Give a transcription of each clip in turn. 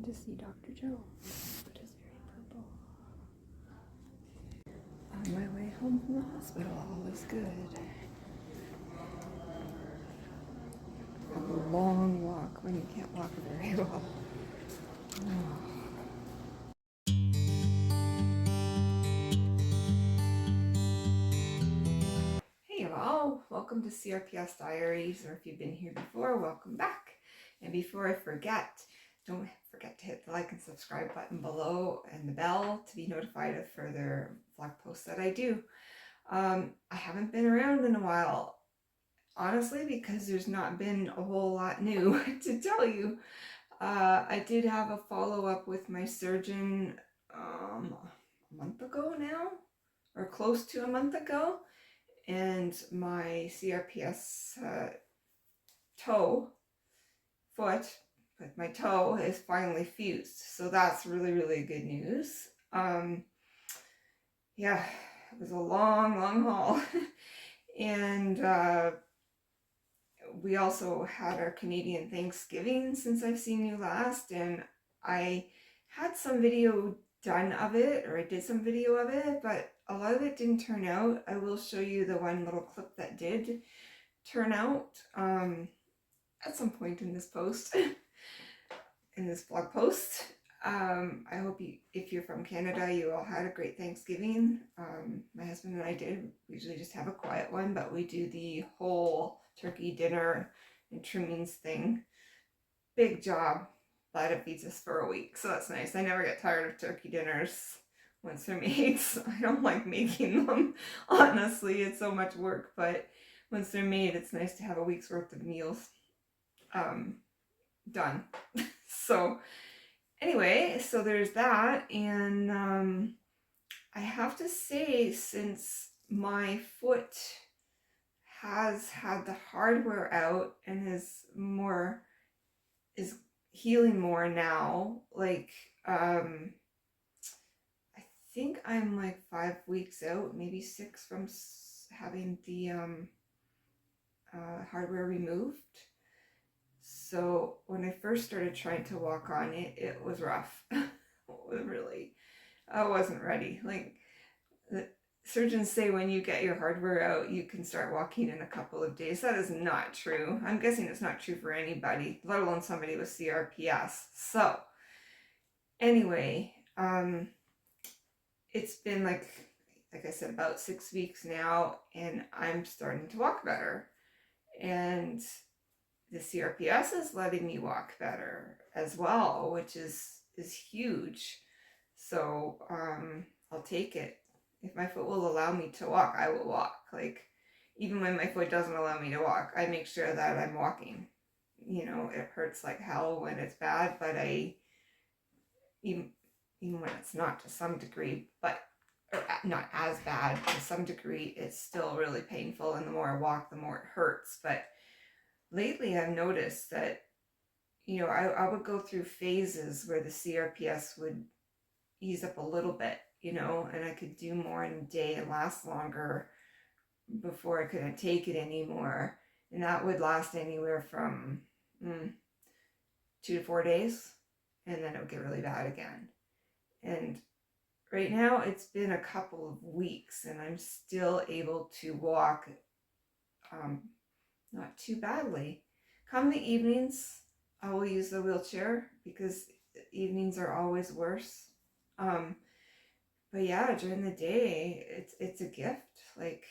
to see Dr. Jones, but it's very purple. On my way home from the hospital, all is good. Have a long walk when you can't walk very well. Hey y'all, welcome to CRPS Diaries, or if you've been here before, welcome back. And before I forget, don't forget to hit the like and subscribe button below and the bell to be notified of further vlog posts that I do. I haven't been around in a while, honestly, because there's not been a whole lot new to tell you. I did have a follow-up with my surgeon a month ago now, or close to a month ago, and my CRPS foot with my toe is finally fused, so that's really good news. Yeah, it was a long haul. And we also had our Canadian Thanksgiving since I've seen you last, and I had some video done of it, or I did some video of it, but a lot of it didn't turn out. I will show you the one little clip that did turn out at some point in this post, in this blog post. I hope you, if you're from Canada, you all had a great Thanksgiving. My husband and I did. We usually just have a quiet one, but we do the whole turkey dinner and trimmings thing. Big job, but it feeds us for a week, so that's nice. I never get tired of turkey dinners once they're made. So I don't like making them, honestly. It's so much work, but once they're made, it's nice to have a week's worth of meals done. So anyway, so there's that, and I have to say, since my foot has had the hardware out and is healing more now, like I think I'm like 5 weeks out, maybe 6, from having the hardware removed. So when I first started trying to walk on it, it was rough. It was really, I wasn't ready. Like, the surgeons say when you get your hardware out, you can start walking in a couple of days. That is not true. I'm guessing it's not true for anybody, let alone somebody with CRPS. So anyway, it's been like I said, about 6 weeks now, and I'm starting to walk better. And the CRPS is letting me walk better as well, which is huge. So I'll take it. If my foot will allow me to walk, I will walk. Like, even when my foot doesn't allow me to walk, I make sure that I'm walking. You know, it hurts like hell when it's bad, but even when it's not, to some degree, but not as bad, to some degree, it's still really painful, and the more I walk, the more it hurts. But lately I've noticed that, you know, I would go through phases where the CRPS would ease up a little bit, you know, and I could do more in a day and last longer before I couldn't take it anymore. And that would last anywhere from 2 to 4 days, and then it would get really bad again. And right now it's been a couple of weeks, and I'm still able to walk not too badly. Come the evenings, I will use the wheelchair, because evenings are always worse. But yeah, during the day, it's a gift. Like,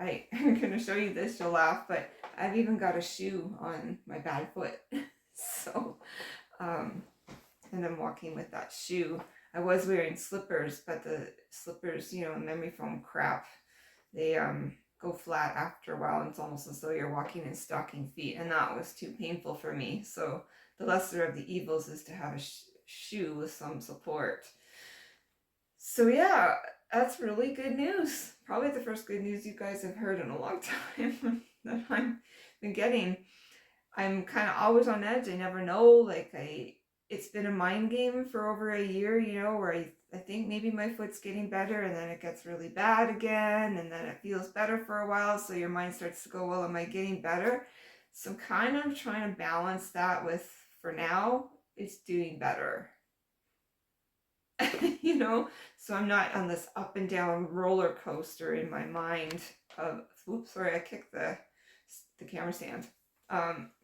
I'm gonna show you this, you'll laugh, but I've even got a shoe on my bad foot. So, and I'm walking with that shoe. I was wearing slippers, but the slippers, you know, memory foam crap, they go flat after a while, and it's almost as though you're walking in stocking feet, and that was too painful for me. So the lesser of the evils is to have a shoe with some support. So yeah, that's really good news. Probably the first good news you guys have heard in a long time that I've been getting. I'm kind of always on edge. I never know. Like, it's been a mind game for over a year, you know, where I think maybe my foot's getting better, and then it gets really bad again, and then it feels better for a while, so your mind starts to go, well, am I getting better? So I'm kind of trying to balance that with, for now, it's doing better. So I'm not on this up and down roller coaster in my mind of, oops, sorry, I kicked the camera stand.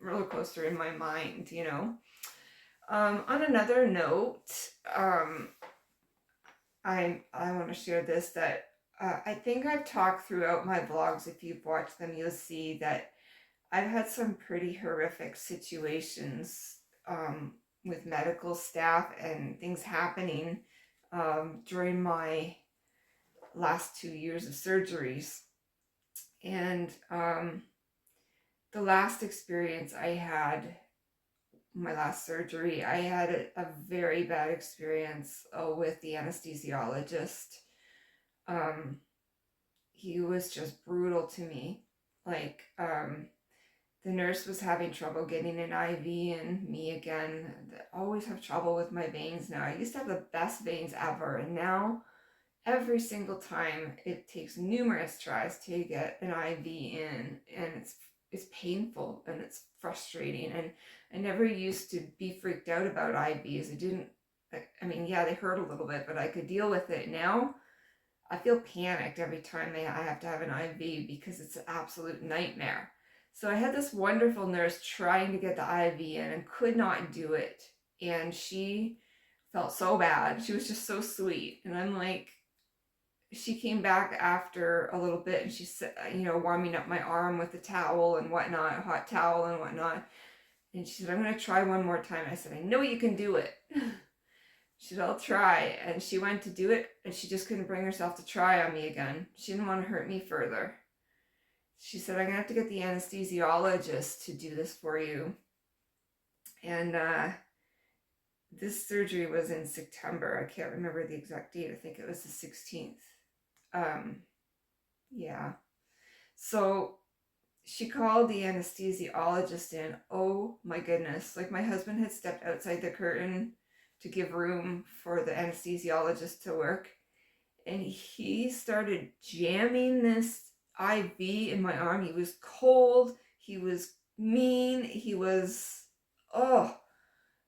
Roller coaster in my mind. On another note, I want to share this, that I think I've talked throughout my vlogs. If you've watched them, you'll see that I've had some pretty horrific situations with medical staff and things happening during my last 2 years of surgeries. And the last experience I had, my last surgery, I had a very bad experience with the anesthesiologist. He was just brutal to me. Like, the nurse was having trouble getting an IV in me again. I always have trouble with my veins now. I used to have the best veins ever, and now every single time it takes numerous tries to get an IV in, and it's painful and it's frustrating. And I never used to be freaked out about IVs. I mean, yeah, they hurt a little bit, but I could deal with it. Now I feel panicked every time I have to have an IV because it's an absolute nightmare. So I had this wonderful nurse trying to get the IV in and could not do it. And she felt so bad. She was just so sweet. And I'm like, she came back after a little bit and she said, warming up my arm with a towel and whatnot, a hot towel and whatnot. And she said, I'm going to try one more time. I said, I know you can do it. She said, I'll try. And she went to do it and she just couldn't bring herself to try on me again. She didn't want to hurt me further. She said, I'm going to have to get the anesthesiologist to do this for you. And this surgery was in September. I can't remember the exact date. I think it was the 16th. Yeah. So she called the anesthesiologist in. Oh my goodness. Like, my husband had stepped outside the curtain to give room for the anesthesiologist to work. And he started jamming this IV in my arm. He was cold. He was mean. He was,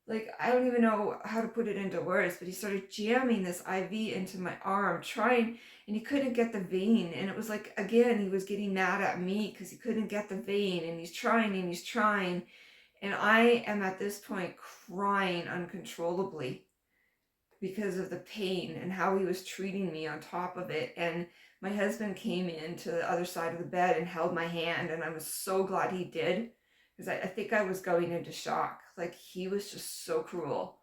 like, I don't even know how to put it into words, but he started jamming this IV into my arm, trying, and he couldn't get the vein. And it was like, again, he was getting mad at me because he couldn't get the vein, and he's trying and he's trying. And I am at this point crying uncontrollably because of the pain and how he was treating me on top of it. And my husband came in to the other side of the bed and held my hand, and I was so glad he did, because I think I was going into shock. Like, he was just so cruel.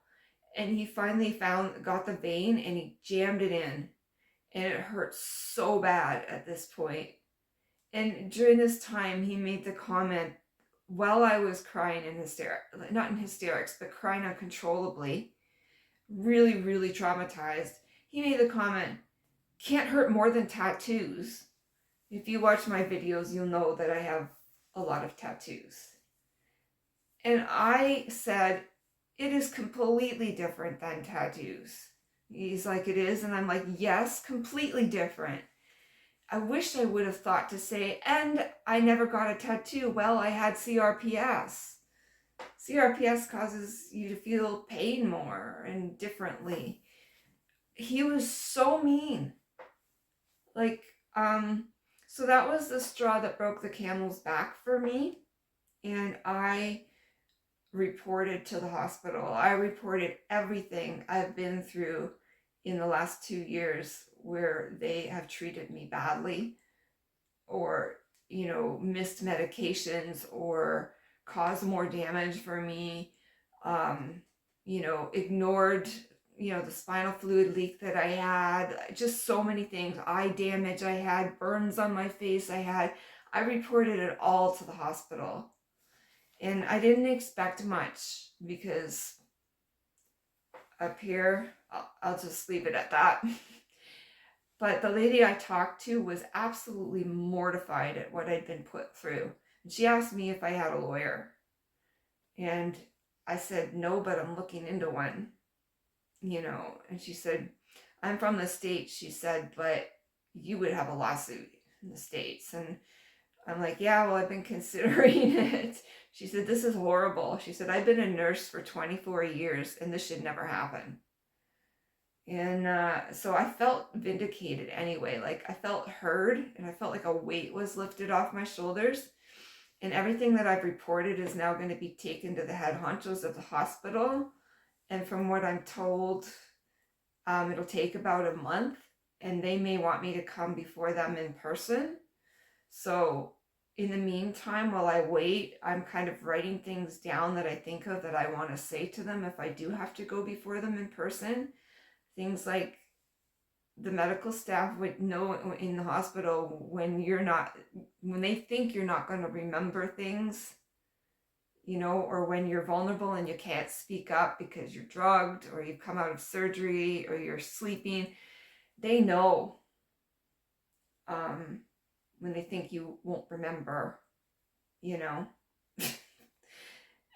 And he finally got the vein and he jammed it in, and it hurt so bad at this point. And during this time, he made the comment, while I was crying in hysterics, not in hysterics, but crying uncontrollably, really, really traumatized, he made the comment, can't hurt more than tattoos. If you watch my videos, you'll know that I have a lot of tattoos. And I said, it is completely different than tattoos. He's like, it is? And I'm like, yes, completely different. I wish I would have thought to say, and I never got a tattoo. Well, I had CRPS. CRPS causes you to feel pain more and differently. He was so mean. Like, so that was the straw that broke the camel's back for me. And I reported to the hospital. I reported everything I've been through in the last 2 years where they have treated me badly, or, missed medications, or caused more damage for me, ignored, the spinal fluid leak that I had, just so many things, eye damage I had, burns on my face I reported it all to the hospital. And I didn't expect much, because up here, I'll just leave it at that. But the lady I talked to was absolutely mortified at what I'd been put through. And she asked me if I had a lawyer. And I said, no, but I'm looking into one. And she said, I'm from the States, she said, but you would have a lawsuit in the States. And I'm like, yeah, well, I've been considering it. She said, this is horrible. She said, I've been a nurse for 24 years and this should never happen. And so I felt vindicated anyway. Like I felt heard and I felt like a weight was lifted off my shoulders. And everything that I've reported is now going to be taken to the head honchos of the hospital. And from what I'm told, it'll take about a month and they may want me to come before them in person. So in the meantime, while I wait, I'm kind of writing things down that I think of that I want to say to them if I do have to go before them in person. Things like the medical staff would know in the hospital when they think you're not going to remember things, or when you're vulnerable and you can't speak up because you're drugged or you've come out of surgery or you're sleeping. They know when they think you won't remember,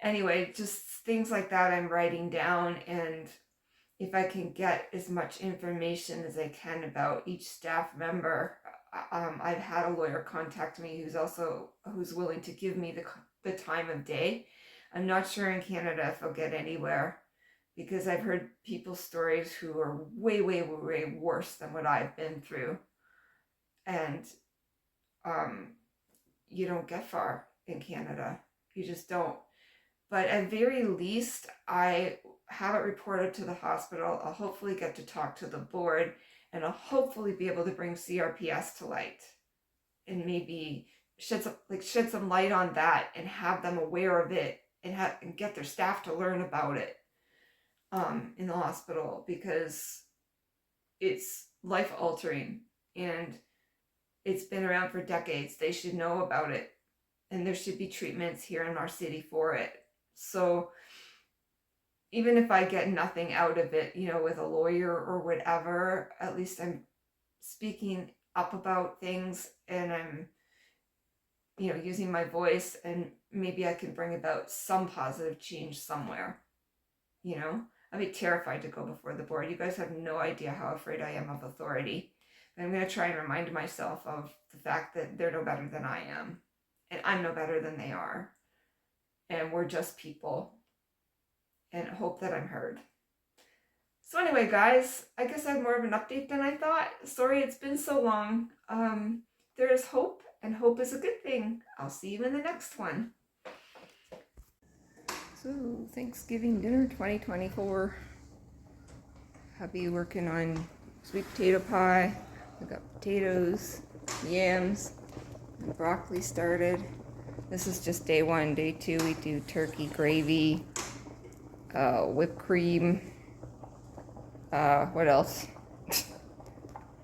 Anyway, just things like that I'm writing down, and if I can get as much information as I can about each staff member. I've had a lawyer contact me who's willing to give me the time of day. I'm not sure in Canada if I'll get anywhere, because I've heard people's stories who are way, way, way worse than what I've been through. And you don't get far in Canada. You just don't. But at very least, I have it reported to the hospital. I'll hopefully get to talk to the board, and I'll hopefully be able to bring CRPS to light and maybe shed some light on that and have them aware of it and get their staff to learn about it in the hospital, because it's life altering and it's been around for decades. They should know about it, and there should be treatments here in our city for it. So even if I get nothing out of it, with a lawyer or whatever, at least I'm speaking up about things and I'm, using my voice, and maybe I can bring about some positive change somewhere. I'd be terrified to go before the board. You guys have no idea how afraid I am of authority. I'm going to try and remind myself of the fact that they're no better than I am, and I'm no better than they are. And we're just people, and hope that I'm heard. So anyway, guys, I guess I had more of an update than I thought. Sorry it's been so long. There is hope, and hope is a good thing. I'll see you in the next one. So, Thanksgiving dinner 2024. Hubby working on sweet potato pie. We got potatoes, yams, and broccoli started. This is just day one. Day two, we do turkey gravy, whipped cream, what else?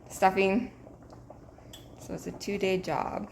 Stuffing. So it's a 2-day job.